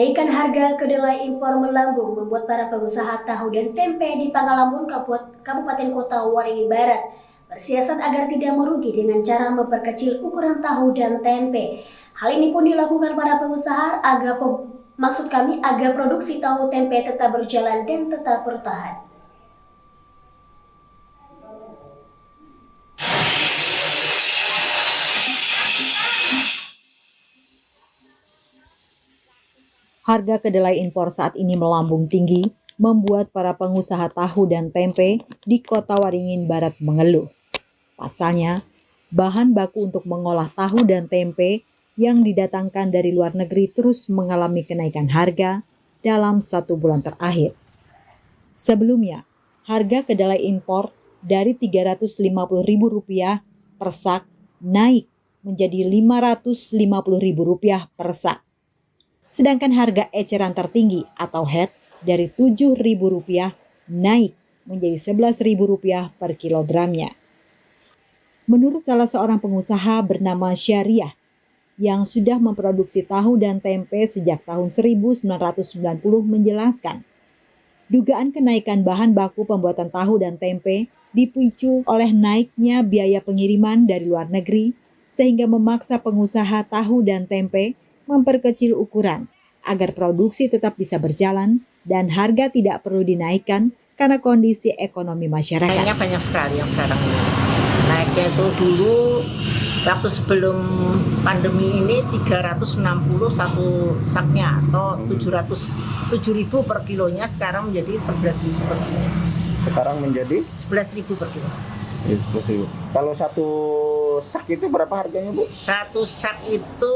Kenaikan harga kedelai impor melambung membuat para pengusaha tahu dan tempe di Pangkalambun, Kabupaten Kota Waringin Barat bersiasat agar tidak merugi dengan cara memperkecil ukuran tahu dan tempe. Hal ini pun dilakukan para pengusaha agar produksi tahu tempe tetap berjalan dan tetap bertahan. Harga kedelai impor saat ini melambung tinggi, membuat para pengusaha tahu dan tempe di Kota Waringin Barat mengeluh. Pasalnya, bahan baku untuk mengolah tahu dan tempe yang didatangkan dari luar negeri terus mengalami kenaikan harga dalam 1 bulan terakhir. Sebelumnya, harga kedelai impor dari Rp350.000 per sak naik menjadi Rp550.000 per sak. Sedangkan harga eceran tertinggi atau HET dari Rp7.000 naik menjadi Rp11.000 per kilogramnya. Menurut salah seorang pengusaha bernama Syariah yang sudah memproduksi tahu dan tempe sejak tahun 1990 menjelaskan, dugaan kenaikan bahan baku pembuatan tahu dan tempe dipicu oleh naiknya biaya pengiriman dari luar negeri sehingga memaksa pengusaha tahu dan tempe memperkecil ukuran agar produksi tetap bisa berjalan dan harga tidak perlu dinaikkan karena kondisi ekonomi masyarakat. Naiknya banyak sekali yang sekarang ini. Naiknya itu dulu waktu sebelum pandemi ini 360 satu saknya atau 7.000 per kilonya, sekarang menjadi 11.000 per kilo. Sekarang menjadi 11.000 per kilo. Kalau satu sak itu berapa harganya, Bu? Satu sak itu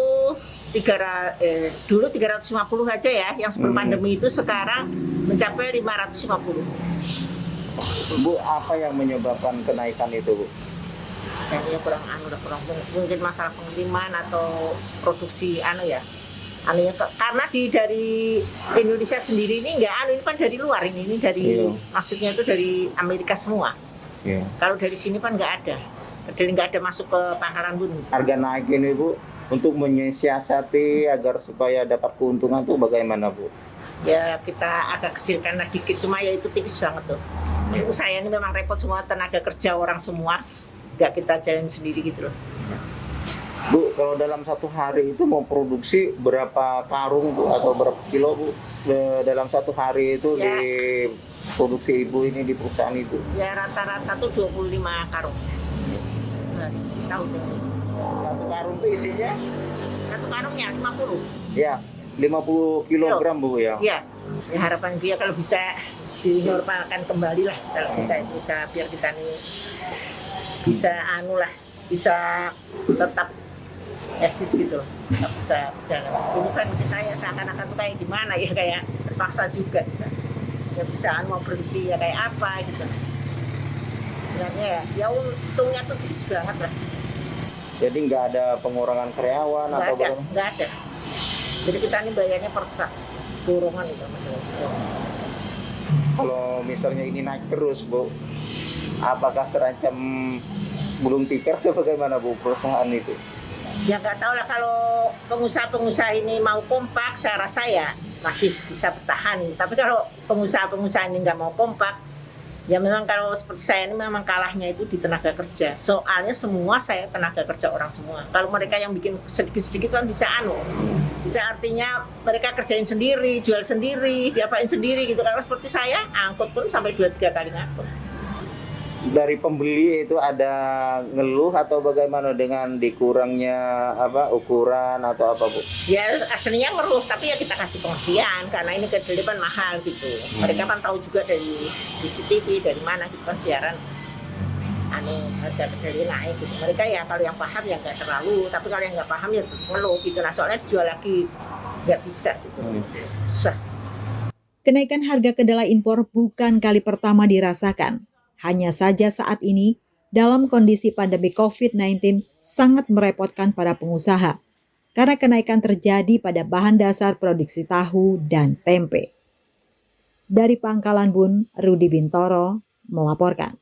dulu 350 aja ya, yang sebelum pandemi itu, sekarang mencapai 550. Bu, apa yang menyebabkan kenaikan itu, Bu? Saya kurang mungkin masalah pengiriman atau produksi karena dari Indonesia sendiri ini ini kan dari luar, ini dari maksudnya itu dari Amerika semua. Kalau dari sini kan nggak ada masuk ke Pangkalambun. Harga naik ini, Bu, untuk menyiasati agar supaya dapat keuntungan tuh bagaimana, Bu? Ya kita agak kecilkan lah dikit, cuma ya itu tipis banget tuh. Usaha ini memang repot semua, tenaga kerja orang semua, nggak kita jalan sendiri gitu loh. Bu, kalau dalam satu hari itu mau produksi berapa karung, Bu, atau berapa kilo, Bu, dalam satu hari itu ya, di produksi Ibu ini di perusahaan itu? Ya rata-rata tuh 25 karung. Tahu tuh. Satu karung itu isinya? Satu karungnya 50. Ya, 50 kilogram, Bu, ya? Iya. Ya, harapan dia kalau bisa dinormalkan kembali lah, kalau bisa biar kita nih bisa tetap eksis gitu, tetap bisa berjalan. Ini kan kita ya seakan-akan tuh kayak gimana ya, kayak terpaksa juga kita. Ya bisa mau berhenti ya kayak apa gitu. Sebenarnya ya untungnya tuh tipis banget lah. Jadi nggak ada pengurangan karyawan atau bagaimana? Nggak ada. Jadi kita ini bayarnya per dorongan itu. Kalau misalnya ini naik terus, Bu, apakah terancam gulung tikar atau bagaimana, Bu, perusahaan itu? Ya nggak tahu lah, kalau pengusaha-pengusaha ini mau kompak, saya rasa ya masih bisa bertahan. Tapi kalau pengusaha-pengusaha ini nggak mau kompak, ya memang kalau seperti saya ini memang kalahnya itu di tenaga kerja. Soalnya semua saya tenaga kerja orang semua. Kalau mereka yang bikin sedikit-sedikit kan bisa bisa artinya mereka kerjain sendiri, jual sendiri, diapain sendiri gitu. Kalau seperti saya, angkut pun sampai 2-3 kali ngangkut. Dari pembeli itu ada ngeluh atau bagaimana dengan dikurangnya ukuran atau apa, Bu? Ya aslinya ngeluh, tapi ya kita kasih pengertian karena ini kedelai kan mahal gitu. Mereka kan tahu juga dari TV dari mana gitu kan siaran harga kedelai naik gitu. Mereka ya kalau yang paham ya nggak terlalu, tapi kalau yang nggak paham ya ngeluh gitu. Nah soalnya dijual lagi nggak bisa gitu. Susah. Kenaikan harga kedelai impor bukan kali pertama dirasakan. Hanya saja saat ini, dalam kondisi pandemi COVID-19 sangat merepotkan para pengusaha karena kenaikan terjadi pada bahan dasar produksi tahu dan tempe. Dari Pangkalambun, Rudi Bintoro melaporkan.